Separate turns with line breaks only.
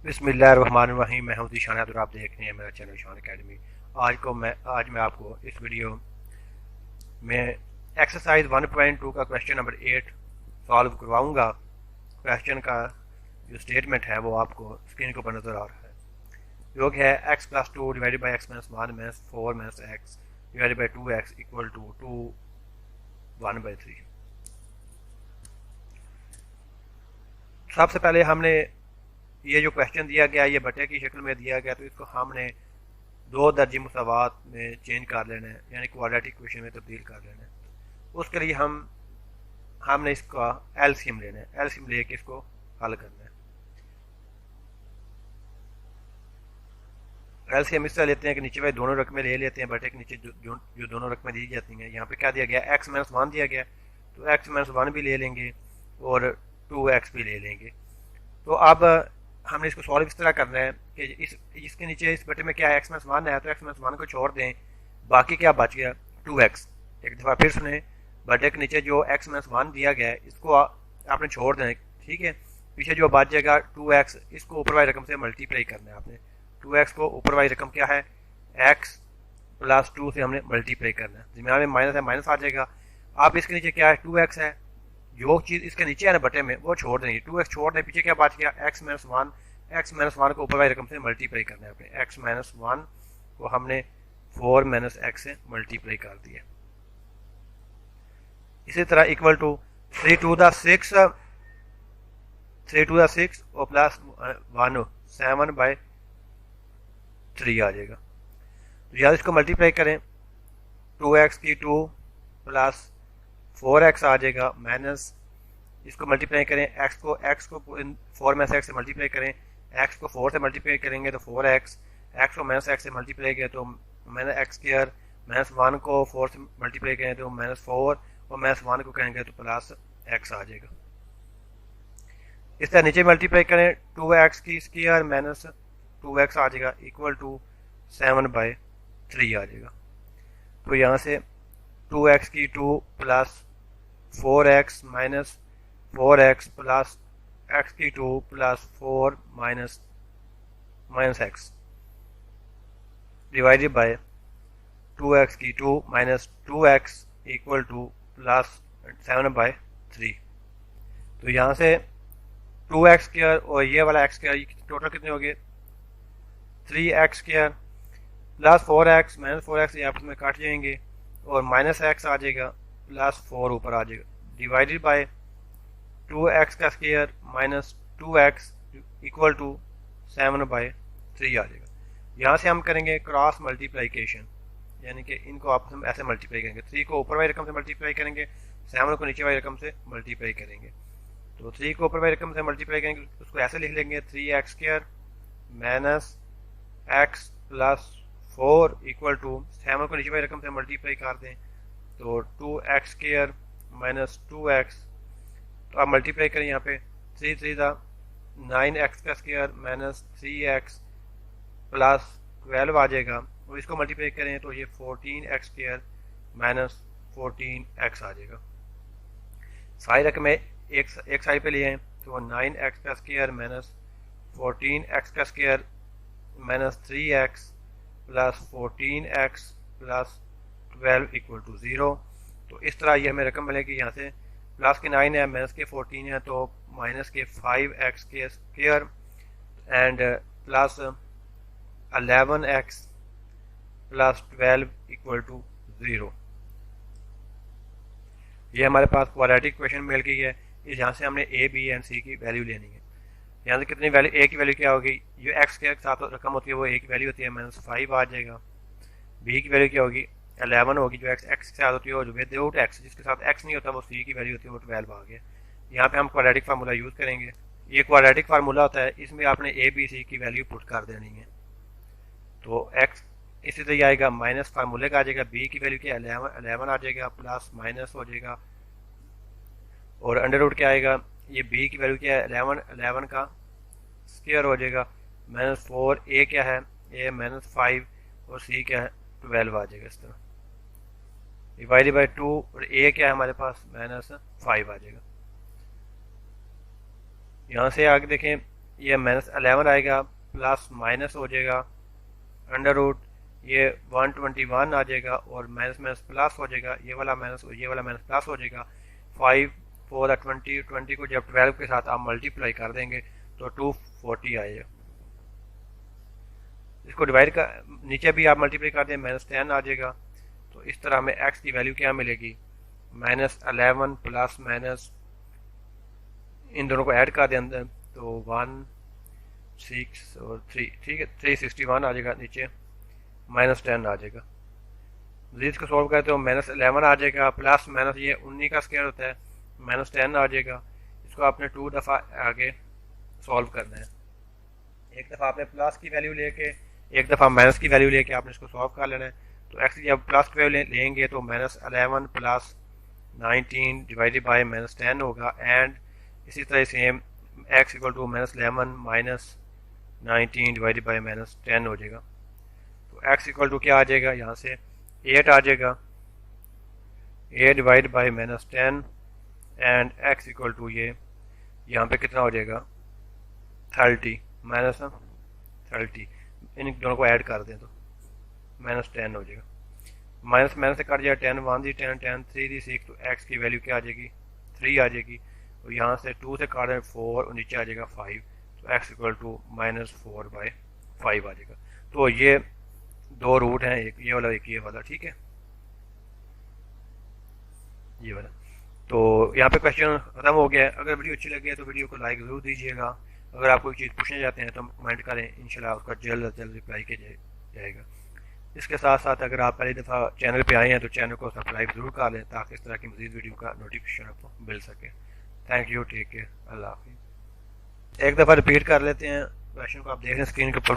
बिस्मिल्लाहिर्रहमानिर्रहीम। मैं हूं ज़ीशान और आप देख रहे हैं मेरा चैनल शान अकेडमी। आज मैं आपको इस वीडियो में एक्सरसाइज 1.2 का क्वेश्चन नंबर 8 सॉल्व करवाऊंगा। क्वेश्चन का जो स्टेटमेंट है वो आपको स्क्रीन के ऊपर नज़र आ रहा है, जो कि है x plus 2 divided by X minus 1 minus 4 minus X divided by 2x equal to 1/3। सबसे पहले हमने ये जो क्वेश्चन दिया गया ये बटे की शक्ल में दिया गया, तो इसको हमने दो दर्जी मुसावात में चेंज कर लेना है, यानी क्वाड्रेटिक इक्वेशन में तब्दील कर लेना है। उसके लिए हमने इसका एलसीएम लेना है, एलसीएम लेके इसको हल करना है। एलसीएम इस तरह लेते हैं कि नीचे वाली दोनों रकमें ले लेते हैं, बटे के नीचे जो दोनों रकमें दी जाती हैं। यहाँ पे क्या दिया गया, एक्स माइनस 1 दिया गया, तो एक्स माइनस 1 भी ले लेंगे और 2x भी ले लेंगे। तो अब हमने इसको सॉल्व इस तरह करना है कि इसके नीचे इस बटे में क्या है, एक्स माइनस 1 है, तो एक्स माइनस 1 को छोड़ दें, बाकी क्या बच गया 2x। एक दफ़ा फिर सुने, बटे के नीचे जो एक्स माइनस 1 दिया गया है इसको आपने छोड़ देना, ठीक है। पीछे जो बच जाएगा 2x, इसको ऊपर वाली रकम से मल्टीप्लाई करना है आपने। 2x को ऊपर वाली रकम क्या है, x प्लस 2 से हमने मल्टीप्लाई करना है। जिम्मे में माइनस है, माइनस आ जाएगा। अब इसके नीचे क्या है, 2x है, जो चीज़ इसके नीचे है ना बटे में वो छोड़ देंगे, 2x छोड़ दें, पीछे क्या बच गया x माइनस 1। x माइनस 1 को ऊपर वाली रकम से मल्टीप्लाई करना है अपने, x माइनस 1 को हमने 4 माइनस x से मल्टीप्लाई कर दिया। इसी तरह इक्वल टू 3 टू द 6 और प्लस 1 7/3 आ जाएगा। तो यार इसको मल्टीप्लाई करें, 2x की 2 प्लस 4x आ जाएगा, माइनस इसको मल्टीप्लाई करें, x को 4 में से x से मल्टीप्लाई करें, x को 4 से मल्टीप्लाई करेंगे तो 4x, x को माइनस x से मल्टीप्लाई करें तो माइनस एक्स स्क्वायर, माइनस 1 को 4 से मल्टीप्लाई करें तो माइनस 4 और माइनस 1 को करेंगे तो प्लस x आ जाएगा। इस तरह नीचे मल्टीप्लाई करें, 2x की स्क्वायर माइनस 2x आ जाएगा इक्वल टू 7/3 आ जाएगा। तो यहाँ से 2x की 2 plus 4x minus 4x plus x की 2 plus 4 minus x divided by 2x की 2 minus 2x equal two plus 7/3। तो यहाँ से 2x स्क्वायर और ये वाला x स्क्वायर टोटल कितने हो गए, 3x square plus 4x minus 4x ये आपस में काट जाएंगे और माइनस x आ जाएगा, प्लस 4 ऊपर आ जाएगा, डिवाइडेड बाय 2x का square minus 2x equal to 7/3 आ जाएगा। यहाँ से हम करेंगे क्रॉस मल्टीप्लिकेशन, यानी कि इनको आपस में ऐसे मल्टीप्लाई करेंगे, 3 को ऊपर वाली रकम से मल्टीप्लाई करेंगे, 7 को नीचे वाली रकम से मल्टीप्लाई करेंगे। तो 3 को ऊपर वाली रकम से मल्टीप्लाई करेंगे, उसको ऐसे लिख लेंगे 3x square minus x plus 4 equal to 7 को नीचे वाली रकम से मल्टीप्लाई कर दें तो 2x स्क्वायर माइनस 2x। तो आप मल्टीप्लाई करें, यहाँ पे 3 3 था 9x का स्क्वायर माइनस 3x प्लस 12 आ जाएगा, और इसको मल्टीप्लाई करें तो ये 14x स्क्वायर माइनस 14x आ जाएगा। सारी रकमें एक साइड पे लिए हैं तो 9x का स्क्वायर माइनस 14x का square minus 3x plus 14x plus 12 equal to 0। तो इस तरह ये हमें रकम मिलेगी, यहाँ से प्लस के 9 है, माइनस के 14 है, तो माइनस के 5x के square and plus 11x plus 12 equal to 0। ये हमारे पास क्वाड्रेटिक इक्वेशन मिल गई है। यहाँ से हमने a, b एंड c की वैल्यू लेनी है। यहाँ से कितनी वैल्यू, a की वैल्यू क्या होगी, जो x के साथ रकम होती है वो a की वैल्यू होती है माइनस 5 आ जाएगा। b की वैल्यू क्या होगी, 11 होगी, जो x के साथ होती है, और विदाउट x जिसके साथ x नहीं होता वो c की वैल्यू होती है वो 12 आ गया। यहाँ पे हम क्वाड्रेटिक फार्मूला यूज़ करेंगे। ये क्वाड्रेटिक फार्मूला होता है, इसमें आपने a, b, c की वैल्यू पुट कर देनी है। तो x इसी तरह आएगा, माइनस फार्मूले का आ जाएगा, b की वैल्यू क्या 11 आ जाएगा, प्लस माइनस हो जाएगा, और अंडर रूट क्या आएगा, ये b की वैल्यू क्या है 11 का स्क्वायर हो जाएगा, माइनस 4, a क्या है, a माइनस 5 और c क्या है 12 आ जाएगा। इस तरह डिवाइडेड बाई 2 और a क्या है हमारे पास माइनस 5 आ जाएगा। यहाँ से आगे देखें, ये -11 आएगा, प्लस माइनस हो जाएगा, अंडर रूट ये 121 आ जाएगा और माइनस माइनस प्लस हो जाएगा, ये वाला माइनस और ये वाला माइनस प्लस हो जाएगा। 5 4 20, 20 को जब 12 के साथ आप मल्टीप्लाई कर देंगे तो 240 आएगा। इसको डिवाइड कर नीचे भी आप मल्टीप्लाई कर दें -10 आ जाएगा। तो इस तरह हमें x की वैल्यू क्या मिलेगी, -11 प्लस माइनस, इन दोनों को ऐड कर दें अंदर तो 1 6 और 3, ठीक है, 361 आ जाएगा, नीचे -10 आ जाएगा। मजीद को सॉल्व करते हो -11 आ जाएगा, प्लस माइनस ये 19 का स्क्वायर होता है, -10 आ जाएगा। इसको आपने 2 दफ़ा आगे सॉल्व करना है, एक दफ़ा आपने प्लस की वैल्यू लेके एक दफ़ा माइनस की वैल्यू लेके आपने इसको सॉल्व कर लेना है। तो एक्स की जब प्लस की वैल्यू लेंगे तो -11 प्लस 19 डिवाइडेड बाय -10 होगा, एंड इसी तरह same X equal to -11 minus 19 divided by -10 हो जाएगा। तो x इक्वल टू क्या आ जाएगा, यहाँ से 8 आ जाएगा, 8 divide by -10 and x equal to ये यहाँ पे कितना हो जाएगा 30 -30, इन दोनों को ऐड कर दें तो -10 हो जाएगा। माइनस माइनस से कट जाएगा 10 1 दी 10 10 3 दी 6, तो x की वैल्यू क्या आ जाएगी 3 आ जाएगी। तो यहाँ से 2 से काट दें 4 और नीचे आ जाएगा 5, तो x इक्वल टू -4/5 आ जाएगा। तो ये दो रूट हैं, एक ये वाला एक ये वाला, ठीक है, ये वाला। तो यहाँ पे क्वेश्चन खत्म हो गया है। अगर वीडियो अच्छी लगी है तो वीडियो को लाइक ज़रूर दीजिएगा। अगर आप कोई चीज़ पूछना चाहते हैं तो कमेंट करें, इंशाल्लाह उसका जल्द अज जल्द रिप्लाई किया जाएगा। इसके साथ साथ अगर आप पहली दफ़ा चैनल पे आए हैं तो चैनल को सब्सक्राइब ज़रूर कर लें ताकि इस तरह की मज़ीद वीडियो का नोटिफिकेशन आपको मिल सके। थैंक यू, टेक केयर, अल्लाह हाफिज़। एक दफ़ा रिपीट कर लेते हैं क्वेश्चन को, आप देख रहे हैं स्क्रीन के ऊपर।